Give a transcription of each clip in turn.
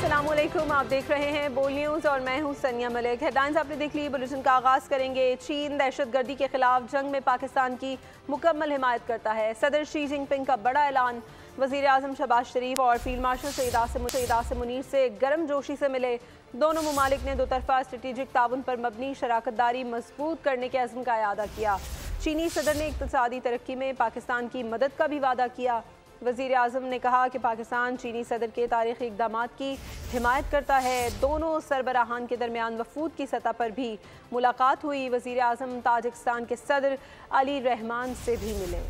अस्सलाम वालेकुम, आप देख रहे हैं बोल न्यूज़ और मैं हूं सनिया मलिक। हेडलाइंस आपने देख ली। बुलेटिन का आगाज़ करेंगे। चीन दहशतगर्दी के खिलाफ जंग में पाकिस्तान की मुकम्मल हिमायत करता है। सदर शी जिनपिंग का बड़ा ऐलान। वज़ीर आज़म शहबाज शरीफ और फील्ड मार्शल सईद आसिम मुनीर से गर्म जोशी से मिले। दोनों ममालिक ने दो तरफा स्ट्रेटेजिक ताउन पर मबनी शराकत दारी मजबूत करने के अज़्म का इआदा किया। चीनी सदर ने इक़्तिसादी तरक्की में पाकिस्तान की मदद का भी वादा किया। वज़ीर आज़म ने कहा कि पाकिस्तान चीनी सदर के तारीख़ी इक़दामात की हिमायत करता है। दोनों सरबराहान के दरमियान वफूद की सतह पर भी मुलाकात हुई। वज़ीर आज़म ताजिकिस्तान के सदर अली रहमान से भी मिले।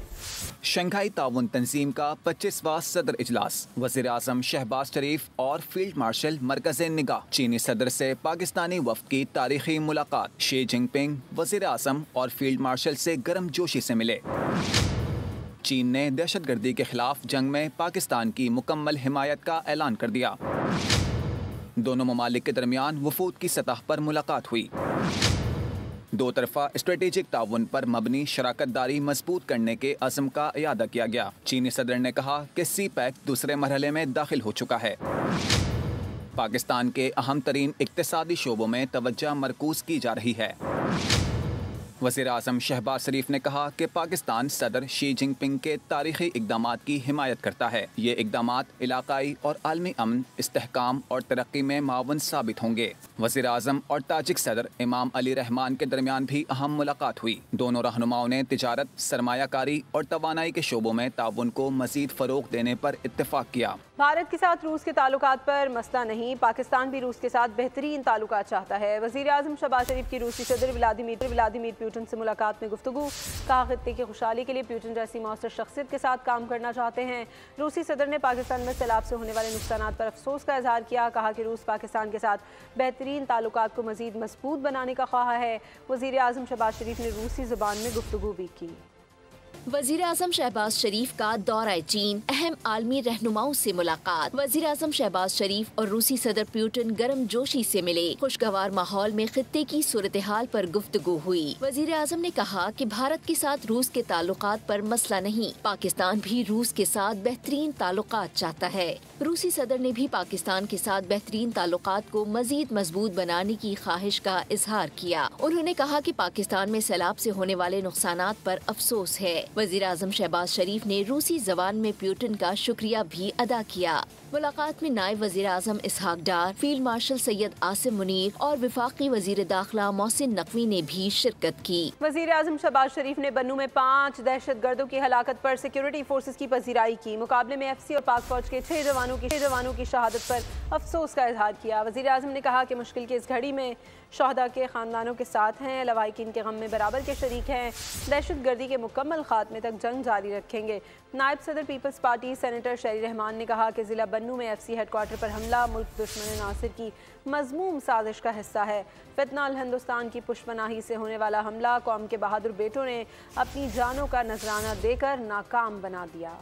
शंघाई ताउन तंजीम का 25वां सदर इजलास। वज़ीर आज़म शहबाज शरीफ और फील्ड मार्शल मरकज़े निगाह। चीनी सदर से पाकिस्तानी वफ़द की तारीख़ी मुलाकात। शी जिनपिंग वज़ीर आज़म और फील्ड मार्शल से गर्म जोशी से मिले। चीन ने दहशतगर्दी के खिलाफ जंग में पाकिस्तान की मुकम्मल हिमायत का ऐलान कर दिया। दोनों ममालिक के दरमियान वफूद की सतह पर मुलाकात हुई। दो तरफा स्ट्रेटेजिक ताउन पर मबनी शराकत दारी मजबूत करने के अज़्म का इआदा किया गया। चीनी सदर ने कहा कि सी पैक दूसरे मरहले में दाखिल हो चुका है। पाकिस्तान के अहम तरीन इक़्तिसादी शोबों में तवज्जो मरकूज की जा रही है। वज़ीर आज़म शहबाज शरीफ ने कहा कि पाकिस्तान सदर शी जिनपिंग के तारीख़ी इक़दामात की हिमायत करता है। ये इक़दामात इलाक़ाई और आलमी अमन, इस्तेहकाम और तरक्की में मावन साबित होंगे। वज़ीर आज़म और ताजिक सदर इमाम अली रहमान के दरमियान भी अहम मुलाकात हुई। दोनों रहनुमाओं ने तिजारत, सरमायाकारी और तवानाई के शोबों में ताउन को मज़ीद फ़रोग़ देने पर इत्तेफाक किया। भारत के साथ रूस के ताल्लुकात पर मसला नहीं, पाकिस्तान भी रूस के साथ बेहतरीन ताल्लुकात चाहता है। वज़ीर आज़म शहबाज शरीफ की रूसी सदर व्लादिमीर पुतिन से मुलाकात में गुफ्तगू। कहा खित्ते की खुशहाली के लिए पुतिन जैसी मौसर शख्सियत के साथ काम करना चाहते हैं। रूसी सदर ने पाकिस्तान में सैलाब से होने वाले नुकसानात पर अफसोस का इजहार किया। कहा कि रूस पाकिस्तान के साथ बेहतरीन ताल्लुकात को मज़ीद मजबूत बनाने का ख्वाह है। वज़ीर आज़म शहबाज शरीफ ने रूसी ज़ुबान में गुफ्तगू भी की। वज़ीर आज़म शहबाज शरीफ का दौरा चीन, अहम आलमी रहनुमाओं से मुलाकात। वज़ीर आज़म शहबाज शरीफ और रूसी सदर पुतिन गर्म जोशी से मिले। खुशगवार माहौल में खित्ते की सूरत हाल पर गुफ्तगू हुई। वज़ीर आज़म ने कहा कि भारत के साथ रूस के ताल्लुकात पर मसला नहीं, पाकिस्तान भी रूस के साथ बेहतरीन ताल्लुकात चाहता है। रूसी सदर ने भी पाकिस्तान के साथ बेहतरीन ताल्लुकात को मजीद मजबूत बनाने की ख्वाहिश का इजहार किया। उन्होंने कहा कि पाकिस्तान में सैलाब से होने वाले नुकसानात पर अफसोस है। वज़ीर आज़म शहबाज शरीफ ने रूसी ज़बान में पुतिन का शुक्रिया भी अदा किया। मुलाकात में नायब वज़ीर आज़म इसहाक डार, फील्ड मार्शल सैयद आसिम मुनीर और वफाकी वज़ीर दाखिला मोहसिन नकवी ने भी शिरकत की। वज़ीर आज़म शहबाज शरीफ ने बन्नू में 5 दहशतगर्दों की हलाकत पर सिक्योरिटी फोर्सेस की पजीराई की। मुकाबले में FC और पाक फौज के 6 जवानों की शहादत पर अफसोस का इजहार किया। वज़ीर आज़म ने कहा कि मुश्किल की इस घड़ी में शहदा के खानदानों के साथ हैं, लवाहिकीन के गम में बराबर के शरीक हैं। दहशतगर्दी के मुकम्मल खात्मे तक जंग जारी रखेंगे। नायब सदर पीपल्स पार्टी सेनेटर शरी रहमान ने कहा कि ज़िला बन्नू में FC हेडक्वार्टर पर हमला मुल्क दुश्मन नासिर की मज़मूम साजिश का हिस्सा है। फितनाल हिंदुस्तान की पुष्पनाही से होने वाला हमला कौम के बहादुर बेटों ने अपनी जानों का नजराना देकर नाकाम बना दिया।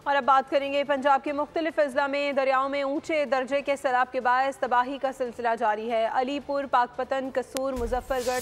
और अब बात करेंगे पंजाब के मुख्तलिफ अजला में दरियाओं में ऊंचे दर्जे के सैलाब के बायस तबाही का सिलसिला जारी है। अलीपुर, पाकपतन, कसूर, मुजफ्फरगढ़,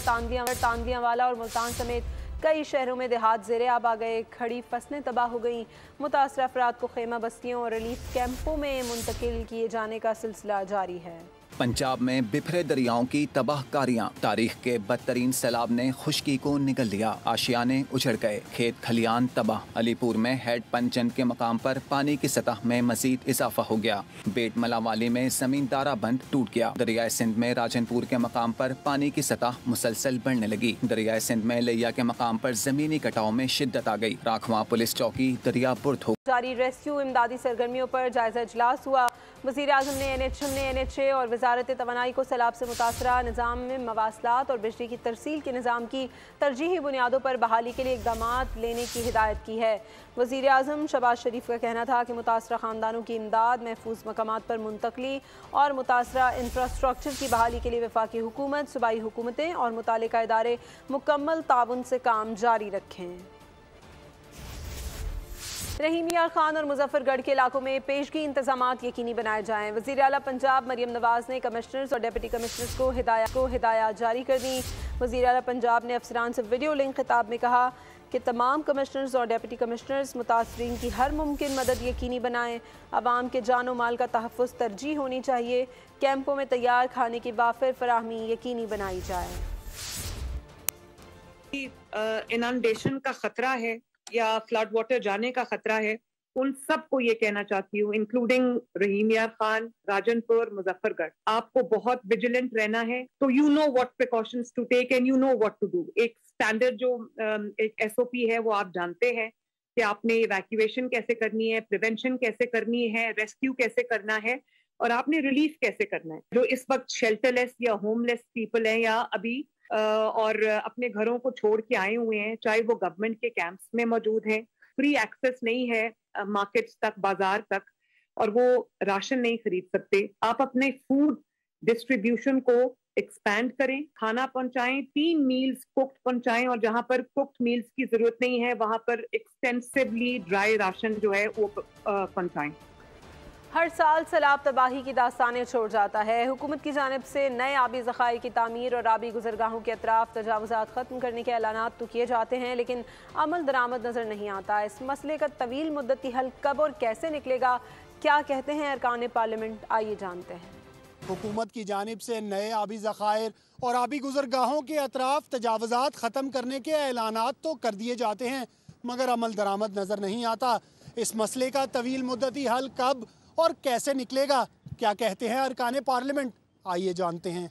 तांदियावाला और मुल्तान समेत कई शहरों में देहात ज़ेरे आब आ गए। खड़ी फसलें तबाह हो गईं। मुतासरा अफराद को खेमा बस्तियों और रिलीफ कैंपों में मुंतकिल किए जाने का सिलसिला जारी है। पंजाब में बिखरे दरियाओं की तबाहकारियां। तारीख के बदतरीन सैलाब ने खुश्की को निगल लिया। आशियाने उजड़ गए, खेत खलियान तबाह। अलीपुर में हेड पंचन के मकाम पर पानी की सतह में मजीद इजाफा हो गया। बेट मलावाली में जमीन दारा बंद टूट गया। दरियाए सिंध में राजनपुर के मकाम पर पानी की सतह मुसलसल बढ़ने लगी। दरियाए सिंध में लिया के मकाम पर जमीनी कटाव में शिद्दत आ गई। राखवा पुलिस चौकी दरिया बुर्द हो जारी रेस्क्यू इमदादी सरगर्मियों पर जायजा इजलास हुआ। वज़ीर आज़म ने NHA और वजारत तवानाई को सैलाब से मुतासरा निज़ाम में मवासलात और बिजली की तरसील के निज़ाम की तरजीही बुनियादों पर बहाली के लिए इक़दामात लेने की हिदायत की है। वज़ीर आज़म शहबाज शरीफ का कहना था कि मुतासरा ख़ानदानों की इमदाद, महफूज मकामात पर मुंतकली और मुतासरा इंफ्रास्ट्रक्चर की बहाली के लिए वफाकी हुकूमत, सूबाई हुकूमतें और मुतालिका इदारे मुकम्मल ताउन से काम जारी रखें। रहीम यार खान और मुजफ्फरगढ़ के इलाकों में पेशगी इंतजामात यकीनी बनाए जाएं। वज़ीर आला पंजाब मरियम नवाज ने कमिश्नर्स और डिप्टी कमिश्नर्स को हिदायत जारी कर दी। वज़ीर आला पंजाब ने अफसरान से वीडियो लिंक खिताब में कहा کہ تمام کمشنرز اور ڈپٹی کمشنرز متاثرین کی ہر ممکن مدد یقینی بنائیں. عوام کے جان و مال کا تحفظ ترجیح ہونی چاہیے. کیمپوں میں تیار کھانے کی وافر فراہمی یقینی بنائی جائے. انانڈیشن کا خطرہ ہے یا فلڈ واٹر جانے کا خطرہ ہے، ان سب کو یہ کہنا چاہتی ہوں انکلوڈنگ رحیم یار خان، راجن پور، مظفر گڑھ، آپ کو بہت ویجیلنٹ رہنا ہے. تو you know what precautions to take and you know what to do. ایک اسٹینڈرڈ جو ایک ایس او پی ہے وہ آپ جانتے ہیں کہ آپ نے ایویکویشن کیسے کرنی ہے، پریونشن کیسے کرنی ہے، ریسکیو کیسے کرنا ہے، اور آپ نے ریلیف کیسے کرنا ہے. جو اس وقت شیلٹر لیس یا ہوم لیس پیپل ہیں یا ابھی اور اپنے گھروں کو چھوڑ کے آئے ہوئے ہیں، چاہے وہ گورنمنٹ کے کیمپس میں موجود ہیں، فری ایکسیس نہیں ہے مارکیٹس تک، بازار تک، اور وہ راشن نہیں خرید سکتے. آپ اپنے فوڈ ڈسٹریبیوشن کو ایکسپینڈ کریں، کھانا پہنچائیں، 3 میلز کوکڈ پہنچائیں، اور جہاں پر کوکڈ میلز کی ضرورت نہیں ہے وہاں پر ایکسٹینسولی ڈرائی راشن جو ہے وہ پہنچائیں. ہر سال سیلاب تباہی کی داستانیں چھوڑ جاتا ہے. حکومت کی جانب سے نئے آبی ذخائر کی تعمیر اور آبی گزرگاہوں کے اطراف تجاوزات ختم کرنے کے اعلانات تو کیے جاتے ہیں، لیکن عمل درآمد نظر نہیں آتا. اس مسئلے کا طویل مدتی حل کب اور کیسے نکلے گا؟ کیا کہتے ہیں ارکان پارلیمنٹ؟ آئیے جانتے ہیں. حکومت کی جانب سے نئے آبی ذخائر اور آبی گزرگاہوں کے اطراف تجاوزات ختم کرنے کے اعلانات تو کر دیے جاتے ہیں، مگر عمل درآمد نظر نہیں آتا. اس مسئلے کا طویل مدتی حل کب اور کیسے نکلے گا؟ کیا کہتے ہیں ارکان پارلیمنٹ؟ آئیے جانتے ہیں.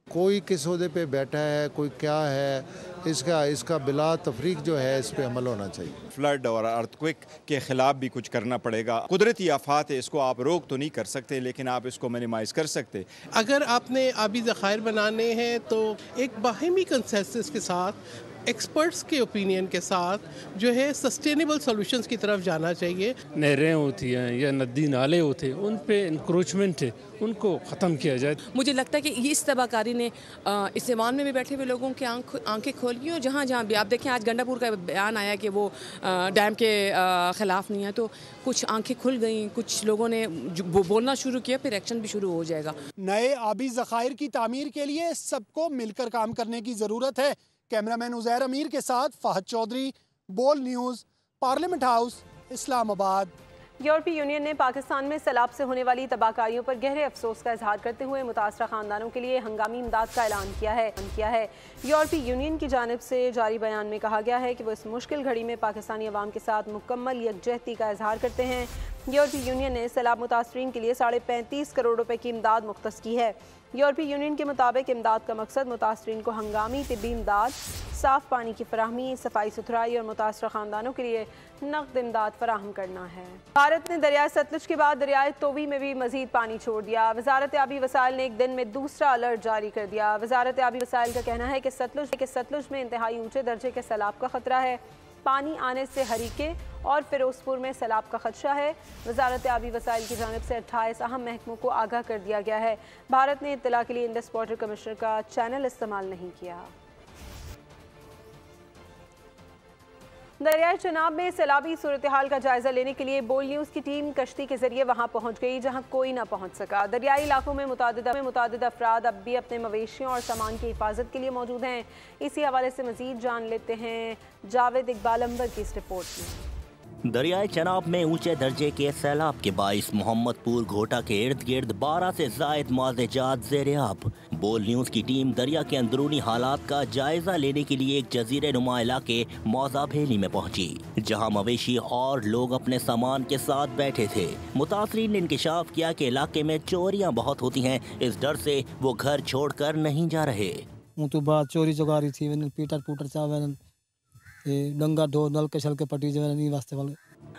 کوئی کس عہدے پہ بیٹھا ہے، کوئی کیا ہے، اس کا بلا تفریق جو ہے اس پہ عمل ہونا چاہیے. فلڈ اور ارتھکویک کے خلاف بھی کچھ کرنا پڑے گا. قدرتی آفات ہے، اس کو آپ روک تو نہیں کر سکتے لیکن آپ اس کو منیمائز کر سکتے. اگر آپ نے آبی ذخائر بنانے ہیں تو ایک باہمی کنسنسس کے ساتھ، ایکسپرٹس کے اوپینین کے ساتھ جو ہے سسٹینیبل سولوشنز کی طرف جانا چاہیے. نہریں ہوتی ہیں یا ندی نالے ہوتے ہیں، ان پہ انکروچمنٹ ہے، ان کو ختم کیا جائے. مجھے لگتا ہے کہ اس تباہ کاری نے اس ایوان میں بھی بیٹھے ہوئے لوگوں کی آنکھیں کھول کی، اور جہاں جہاں بھی آپ دیکھیں آج گنڈا پور کا بیان آیا کہ وہ ڈیم کے خلاف نہیں ہے، تو کچھ آنکھیں کھل گئیں، کچھ لوگوں نے بولنا شروع کیا، پھر ایکشن بھی شروع ہو جائے گا. نئے آبی ذخائر کی تعمیر کے لیے سب کو مل کر کام کرنے کی ضرورت ہے. کیمرامین عزیر امیر کے ساتھ فہد چودھری، بول نیوز، پارلیمنٹ ہاؤس، اسلام آباد. یورپی یونین نے پاکستان میں سیلاب سے ہونے والی تباہ کاریوں پر گہرے افسوس کا اظہار کرتے ہوئے متاثرہ خاندانوں کے لیے ہنگامی امداد کا اعلان کیا ہے. یورپی یونین کی جانب سے جاری بیان میں کہا گیا ہے کہ وہ اس مشکل گھڑی میں پاکستانی عوام کے ساتھ مکمل یکجہتی کا اظہار کرتے ہیں. یورپی یونین نے سیلاب متاثرین کے لیے 35.5 کروڑ روپے کی امداد مختص کی ہے. یورپی یونین کے مطابق امداد کا مقصد متاثرین کو ہنگامی طبی امداد، صاف پانی کی فراہمی، صفائی ستھرائی اور متاثرہ خاندانوں کے لیے نقد امداد فراہم کرنا ہے. بھارت نے دریائے ستلج کے بعد دریائے توی میں بھی مزید پانی چھوڑ دیا. وزارت آبی وسائل نے ایک دن میں دوسرا الرٹ جاری کر دیا. وزارت آبی وسائل کا کہنا ہے کہ ستلج میں انتہائی اونچے درجے کے سیلاب کا خطرہ ہے. پانی آنے سے ہریکے اور فیروز پور میں سیلاب کا خدشہ ہے. وزارت آبی وسائل کی جانب سے 28 اہم محکموں کو آگاہ کر دیا گیا ہے. بھارت نے اطلاع کے لیے انڈس واٹر کمشنر کا چینل استعمال نہیں کیا. دریائے چناب میں سیلابی صورتحال کا جائزہ لینے کے لیے بول نیوز کی ٹیم کشتی کے ذریعے وہاں پہنچ گئی جہاں کوئی نہ پہنچ سکا. دریائی علاقوں میں متعدد افراد اب بھی اپنے مویشیوں اور سامان کی حفاظت کے لیے موجود ہیں. اسی حوالے سے مزید جان لیتے ہیں جاوید اقبال انور کی اس رپورٹ میں. دریائے چناب میں اونچے درجے کے سیلاب کے باعث محمد پور گھوٹا کے ارد گرد 12 سے زائد معزہ جات زیر آب. بول نیوز کی ٹیم دریا کے اندرونی حالات کا جائزہ لینے کے لیے ایک جزیرے نما علاقے موزہ بھیلی میں پہنچی جہاں مویشی اور لوگ اپنے سامان کے ساتھ بیٹھے تھے. متاثرین نے انکشاف کیا کہ علاقے میں چوریاں بہت ہوتی ہیں. اس ڈر سے وہ گھر چھوڑ کر نہیں جا رہے. تو بات چوری چکاری تھی پیٹر چاول ڈنگا ڈھو نل کے چھل کے پٹی جو نہیں واسطے والے.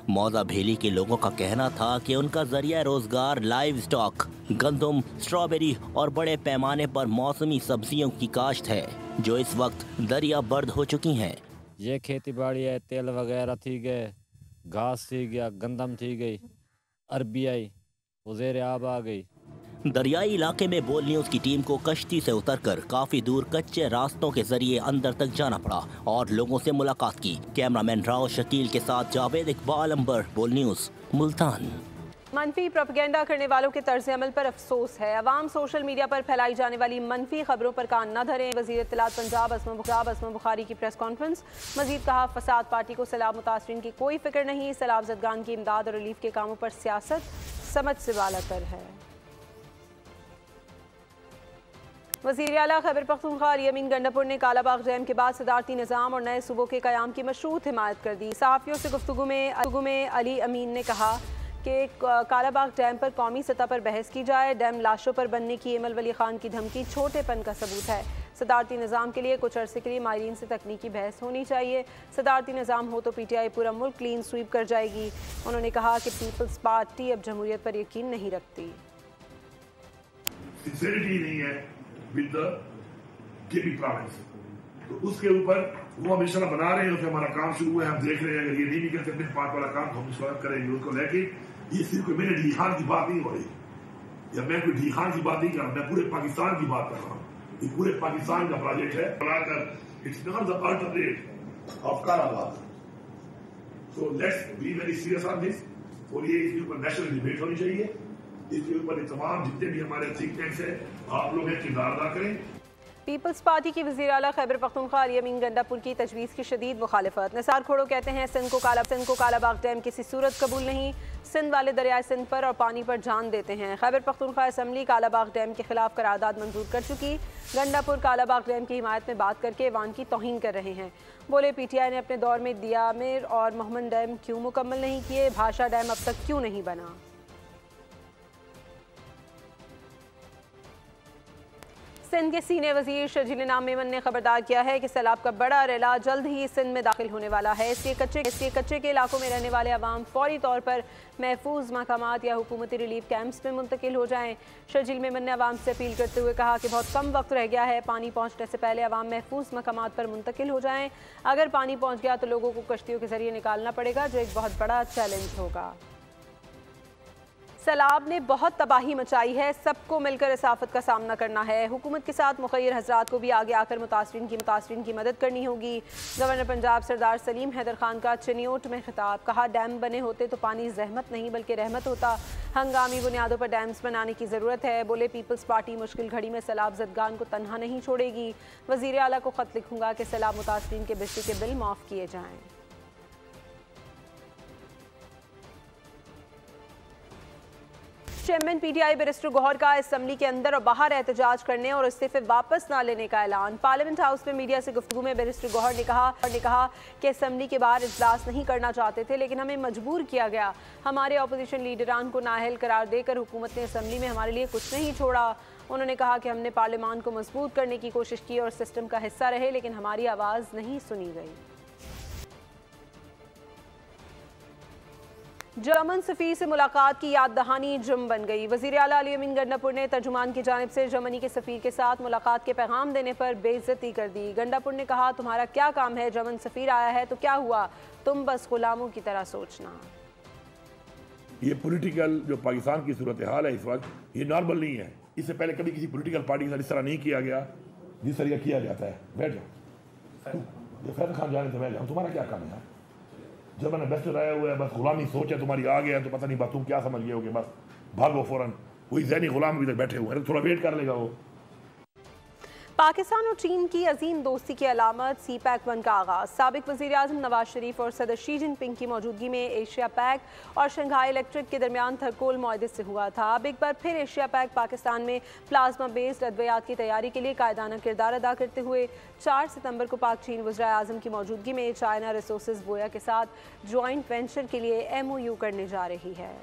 موزہ بھیلی کے لوگوں کا کہنا تھا کہ ان کا ذریعہ روزگار لائیو سٹاک، گندم، سٹرابیری اور بڑے پیمانے پر موسمی سبزیوں کی کاشت ہے جو اس وقت دریا برد ہو چکی ہیں. یہ کھیتی باڑی ہے، تیل وغیرہ تھی گئے، گھاس تھی گیا، گندم تھی گئی، عربی آئی، زیر آب آ گئی. دریائی علاقے میں بول نیوز کی ٹیم کو کشتی سے اتر کر کافی دور کچے راستوں کے ذریعے اندر تک جانا پڑا اور لوگوں سے ملاقات کی. کیمرامین راؤ شکیل کے ساتھ جاوید اقبال انبر، بول نیوز، ملتان. मनफी प्रोपेगेंडा करने वालों के तर्ज अमल पर अफसोस है। अवाम सोशल मीडिया पर फैलाई जाने वाली मनफी खबरों पर कान न धरें। वज़ीर इत्तलात पंजाब असमा बुखारी की प्रेस कॉन्फ्रेंस। मजीद कहा, फसाद पार्टी को सैलाब मुतासरीन की कोई फिक्र नहीं। सैलाब ज़दगान की इमदाद और रिलीफ के कामों पर सियासत समझ से बालातर है। वज़ीर आला खैबर पख्तूनख्वा अली अमीन गंडापुर ने कालाबाग डैम के बाद सदारती निज़ाम और नए सूबों के क़याम की मशरूत हिमायत कर दी। सहाफ़ियों से गुफ्तगू में अली अमीन ने कहा कि कालाबाग डैम पर कौमी सतह पर बहस की जाए। डैम लाशों पर बनने की एमल वली खान की धमकी छोटेपन का सबूत है। सदारती निज़ाम के लिए कुछ अरसे के लिए माहिरीन से तकनीकी बहस होनी चाहिए। सदारती निज़ाम हो तो PTI पूरा मुल्क क्लीन स्वीप कर जाएगी। उन्होंने कहा कि पीपल्स पार्टी अब जमहूरियत पर यकीन नहीं रखती। सिंसेरिटी नहीं है विद द केपी प्रोविंस, तो उसके ऊपर वो हम इंशाल्लाह बना रहे हैं। उसमें हमारा काम शुरू है, हम देख रहे हैं। अगर ये नहीं भी करते अपने पार्ट वाला काम तो हम स्वागत करेंगे उसको लेके। ये सिर्फ कोई मेरे ढीहान की बात नहीं हो रही, या मैं कोई ढीहान की बात नहीं कर रहा, मैं पूरे पाकिस्तान की बात कर रहा हूँ। ये पूरे पाकिस्तान का प्रोजेक्ट है बनाकर। It's not the alternate of Kalabagh, so let's be very serious on this. और ये इसके ऊपर नेशनल डिबेट होनी चाहिए। इसके ऊपर तमाम जितने भी हमारे थिंक टैंक्स हैं, आप लोग किरदार अदा करें। पीपल्स पार्टी की वज़ीर आला खैबर पख्तूनख्वा अली अमीन गंडापुर की तजवीज़ की शदीद मुखालिफत। निसार खोड़ो कहते हैं सिंध को कालाबाग डैम किसी सूरत कबूल नहीं। सिंध वाले दरियाए सिंध पर और पानी पर जान देते हैं। खैबर पख्तूनख्वा असम्बली कालाबाग डैम के खिलाफ करारदाद मंजूर कर चुकी। गंडापुर कालाबाग डैम की हिमायत में बात करके वान की तौहीन कर रहे हैं। बोले PTI ने अपने दौर में दियामिर और मोहम्मद डैम क्यों मुकम्मल नहीं किए, भाषा डैम अब तक क्यों नहीं बना। सिंध के सीनियर वजीर शर्जील इनाम मेमन ने खबरदार किया है कि सैलाब का बड़ा रेला जल्द ही सिंध में दाखिल होने वाला है। इसलिए कच्चे के इलाकों में रहने वाले अवाम फौरी तौर पर महफूज मकामात या हुकूमती रिलीफ कैंप्स में मुंतकिल हो जाएं। शर्जील मेमन ने अवाम से अपील करते हुए कहा कि बहुत कम वक्त रह गया है। पानी पहुँचने से पहले अवाम महफूज मकामात पर मुंतकिल हो जाएं। अगर पानी पहुँच गया तो लोगों को कश्तियों के जरिए निकालना पड़ेगा, जो एक बहुत बड़ा चैलेंज होगा। सैलाब ने बहुत तबाही मचाई है, सबको मिलकर इस आफत का सामना करना है। हुकूमत के साथ मुखय्यर हजरात को भी आगे आकर मुतासरीन की मदद करनी होगी। गवर्नर पंजाब सरदार सलीम हैदर खान का चिनियोट में खिताब। कहा, डैम बने होते तो पानी जहमत नहीं बल्कि रहमत होता। हंगामी बुनियादों पर डैम्स बनाने की ज़रूरत है। बोले, पीपल्स पार्टी मुश्किल घड़ी में सैलाब ज़दगान को तन्हा नहीं छोड़ेगी। वज़ीर आला को ख़त लिखूंगा कि सैलाब मुतासरीन के बिजली के बिल माफ़ किए जाएँ। चेयरमैन PTI बैरिस्टर गौहर का असम्बली के अंदर और बाहर एहतजाज करने और इस्तीफे वापस ना लेने का ऐलान। पार्लियामेंट हाउस में मीडिया से गुफ्तगू में बैरिस्टर गौहर ने कहा कि असम्बली के बाहर इजलास नहीं करना चाहते थे, लेकिन हमें मजबूर किया गया। हमारे अपोजिशन लीडरान को नाअहल करार देकर हुकूमत ने असम्बली में हमारे लिए कुछ नहीं छोड़ा। उन्होंने कहा कि हमने पार्लियामान को मजबूत करने की कोशिश की और सिस्टम का हिस्सा रहे, लेकिन हमारी आवाज़ नहीं सुनी गई। जर्मन सफ़ीर से मुलाकात की याद दहानी जुर्म बन गई। वज़ीर आला अली अमीन गंडापुर ने तर्जुमान की जानिब से जर्मनी के सफ़ीर के साथ मुलाकात के पैगाम देने पर बेइज्जती कर दी। गंडापुर ने कहा, तुम्हारा क्या काम है, जर्मन सफ़ीर आया है तो क्या हुआ, तुम बस गुलामों की तरह सोचना। ये पॉलिटिकल जो पाकिस्तान की सूरत हाल है इस वक्त, ये नॉर्मल नहीं है। इससे पहले कभी किसी पॉलिटिकल पार्टी के साथ इस तरह नहीं किया गया जिस तरह किया जाता है। बैठ जाओ, ये फैज़ खान जाने से बैठ जाओ, तुम्हारा क्या काम है। जब मैंने बेस्ट आया हुआ है, बस गुलामी सोच है तुम्हारी, आ गया तो पता नहीं बस तुम क्या समझ गए होगे, बस भागो फौरन। वही ज़हनी गुलाम भी बैठे हुए हैं, थोड़ा वेट कर लेगा वो। पाकिस्तान और चीन की अजीम दोस्ती की अलामत CPEC-1 का आगाज़। साबिक वज़ीर आज़म नवाज शरीफ और सदर शी जिनपिंग की मौजूदगी में एशिया पैक और शंघाई इलेक्ट्रिक के दरमियान थरकोल मुआहदे से हुआ था। अब एक बार फिर एशिया पैक पाकिस्तान में प्लाज्मा बेस्ड अद्वियात की तैयारी के लिए कायदाना किरदार अदा करते हुए 4 सितंबर को पाक चीन वज़ीर आज़म की मौजूदगी में चाइना रिसोर्सेज बोया के साथ ज्वाइंट वेंचर के लिए MOU करने जा रही है।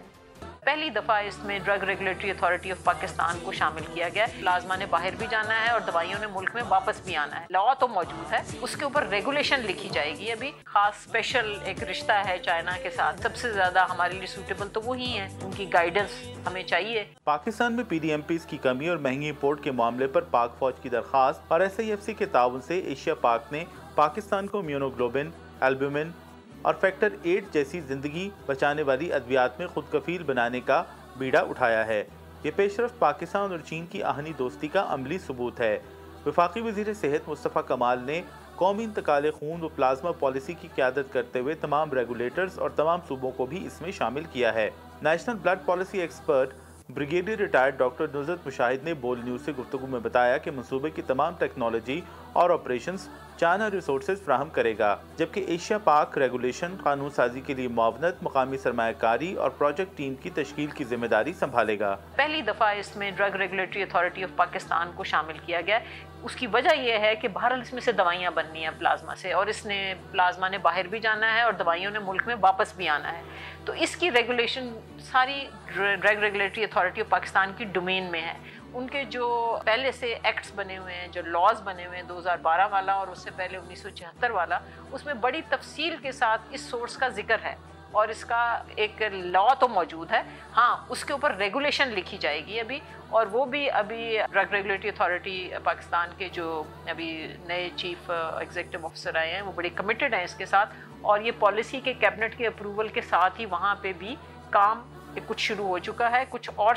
पहली दफ़ा इसमें drug regulatory authority of Pakistan को शामिल किया गया है। प्लाज्मा ने बाहर भी जाना है और दवाइयों ने मुल्क में वापस भी आना है। लॉ तो मौजूद है, उसके ऊपर रेगुलेशन लिखी जाएगी। अभी खास स्पेशल एक रिश्ता है चाइना के साथ, सबसे ज़्यादा हमारे लिए सूटेबल तो वही है, उनकी गाइडेंस हमें चाहिए। पाकिस्तान में PDMPs की कमी और महंगी इम्पोर्ट के मामले पर पाक फौज की दरख्वास्त और SIFC के ताउन से एशिया पाक ने पाकिस्तान को इम्यूनोग्लोबिन, एल्ब्यूमिन और फैक्टर 8 जैसी जिंदगी बचाने वाली अद्वियात में खुद कफील बनाने का बीड़ा उठाया है। ये पेशरफ्त पाकिस्तान और चीन की आहनी दोस्ती का अमली सबूत है। वफाकी वज़ीर सेहत मुस्तफ़ा कमाल ने قومی انتقال خون و پلازما پالیسی کی قیادت کرتے ہوئے تمام ریگولیٹرز اور تمام صوبوں کو بھی اس میں شامل کیا ہے۔ National blood policy expert brigadier retired doctor Nusrat Mushahid نے بول نیوز سے گفتگو میں بتایا کہ منصوبے کی تمام ٹیکنالوجی اور آپریشنز چائنا ریسورسز فراہم کرے گا، جبکہ ایشیا پاک ریگولیشن، قانون سازی کے لیے معاونت، مقامی سرمایہ کاری اور پروجیکٹ ٹیم کی تشکیل کی ذمہ داری سنبھالے گا۔ پہلی دفعہ اس میں drug regulatory authority of Pakistan کو شامل کیا گیا ہے۔ اس کی وجہ یہ ہے کہ بہرحال اس میں سے دوائیاں بننی ہیں پلازما سے، اور اس نے پلازما نے باہر بھی جانا ہے اور دوائیوں نے ملک میں واپس بھی آنا ہے، تو اس کی ریگولیشن ساری drug regulatory authority of Pakistan کی ڈومین میں ہے۔ ان کے جو پہلے سے ایکٹس بنے ہوئے ہیں، جو لاز بنے ہوئے ہیں 2012 والا اور اس سے پہلے 1976 والا، اس میں بڑی تفصیل کے ساتھ اس سورس کا ذکر ہے اور اس کا ایک لا تو موجود ہے، ہاں اس کے اوپر ریگولیشن لکھی جائے گی ابھی، اور وہ بھی ابھی ڈرگ ریگولیٹری اتھارٹی پاکستان کے جو ابھی نئے چیف ایگزیکٹو آفیسر آئے ہیں وہ بڑے کمیٹڈ ہیں اس کے ساتھ، اور یہ پالیسی کے کیبنٹ کے اپروول کے ساتھ ہی وہاں پہ بھی کام کچھ شروع ہو چکا ہے، کچھ اور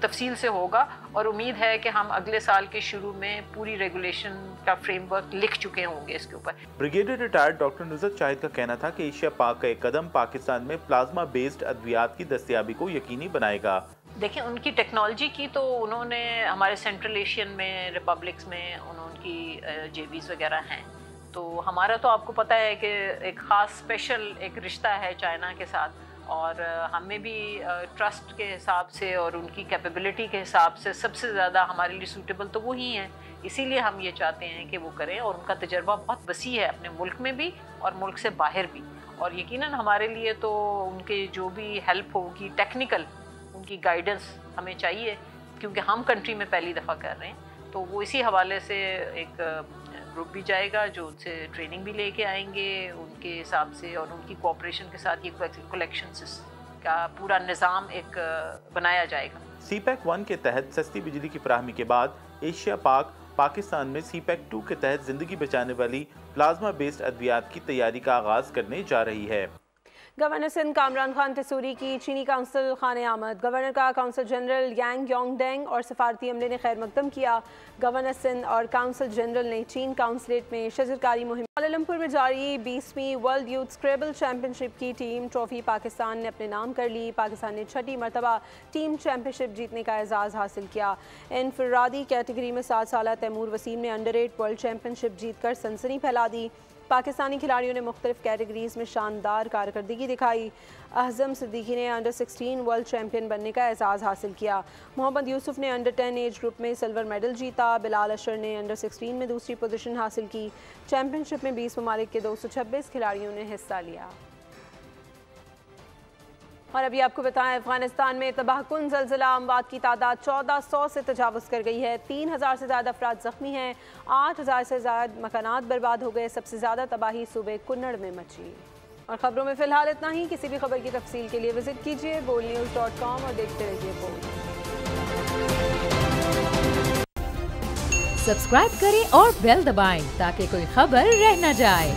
تفصیل سے ہوگا، اور امید ہے کہ ہم اگلے سال کے شروع میں پوری ریگولیشن کا فریم ورک لکھ چکے ہوں گے اس کے اوپر۔ بریگیڈیئر ریٹائرڈ ڈاکٹر نصرت شاہد کا کہنا تھا کہ ایشیا پاک کا ایک قدم پاکستان میں پلازما بیسڈ ادویات کی دستیابی کو یقینی بنائے گا۔ دیکھیں ان کی ٹیکنالوجی کی تو انہوں نے ہمارے سینٹرل ایشین میں ریپبلکس میں انہوں کی JVs وغیرہ ہیں، تو ہمارا تو آپ کو پتہ ہے کہ ایک خاص اسپیشل ایک رشتہ ہے چائنا کے ساتھ، اور ہمیں بھی ٹرسٹ کے حساب سے اور ان کی کیپیبلٹی کے حساب سے سب سے زیادہ ہمارے لیے سوٹیبل تو وہی ہیں، اسی لیے ہم یہ چاہتے ہیں کہ وہ کریں، اور ان کا تجربہ بہت وسیع ہے اپنے ملک میں بھی اور ملک سے باہر بھی، اور یقیناً ہمارے لیے تو ان کے جو بھی ہیلپ ہوگی ٹیکنیکل، ان کی گائیڈنس ہمیں چاہیے، کیونکہ ہم کنٹری میں پہلی دفعہ کر رہے ہیں، تو وہ اسی حوالے سے ایک گروپ بھی جائے گا جو ان سے ٹریننگ بھی لے کے آئیں گے ان کے حساب سے، اور ان کی کوآپریشن کے ساتھ یہ کلیکشن کا پورا نظام ایک بنایا جائے گا۔ سی پیک 1 کے تحت سستی بجلی کی فراہمی کے بعد ایشیا پاک پاکستان میں سی پیک 2 کے تحت زندگی بچانے والی پلازما بیسڈ ادویات کی تیاری کا آغاز کرنے جا رہی ہے۔ گورنر سندھ کامران خان ٹسوری کی چینی کونسل خانے آمد، گورنر کا کونسل جنرل یانگ یونگ ڈینگ اور سفارتی عملے نے خیر مقدم کیا۔ گورنر سندھ اور کونسل جنرل نے چین کونسلیٹ میں شجرکاری مہم۔ کوالالمپور میں جاری 20ویں ورلڈ یوتھ اسکریبل چیمپئن شپ کی ٹیم ٹرافی پاکستان نے اپنے نام کر لی۔ پاکستان نے 6ٹھی مرتبہ ٹیم چیمپئن شپ جیتنے کا اعزاز حاصل کیا۔ انفرادی کیٹیگری میں 7 سالہ تیمور وسیم نے انڈر 8 ورلڈ چیمپئن شپ جیت کر سنسنی پھیلا دی۔ پاکستانی کھلاڑیوں نے مختلف کیٹیگریز میں شاندار کارکردگی دکھائی۔ اعظم صدیقی نے انڈر 16 ورلڈ چیمپئن بننے کا اعزاز حاصل کیا۔ محمد یوسف نے انڈر 10 ایج گروپ میں سلور میڈل جیتا۔ بلال اشر نے انڈر 16 میں دوسری پوزیشن حاصل کی۔ چیمپئن شپ میں 20 ممالک کے 226 کھلاڑیوں نے حصہ لیا۔ اور ابھی آپ کو بتائیں افغانستان میں تباہ کن زلزلہ، اموات کی تعداد 1400 سے تجاوز کر گئی ہے، 3000 سے زیادہ افراد زخمی ہیں، 8000 سے زیادہ مکانات برباد ہو گئے۔ سب سے زیادہ تباہی صوبے کنڑ میں مچی۔ اور خبروں میں فی الحال اتنا ہی، کسی بھی خبر کی تفصیل کے لیے وزٹ کیجیے bolnews.com اور دیکھتے رہیے بول۔ سبسکرائب کریں اور بیل دبائیں تاکہ کوئی خبر رہ نہ جائے۔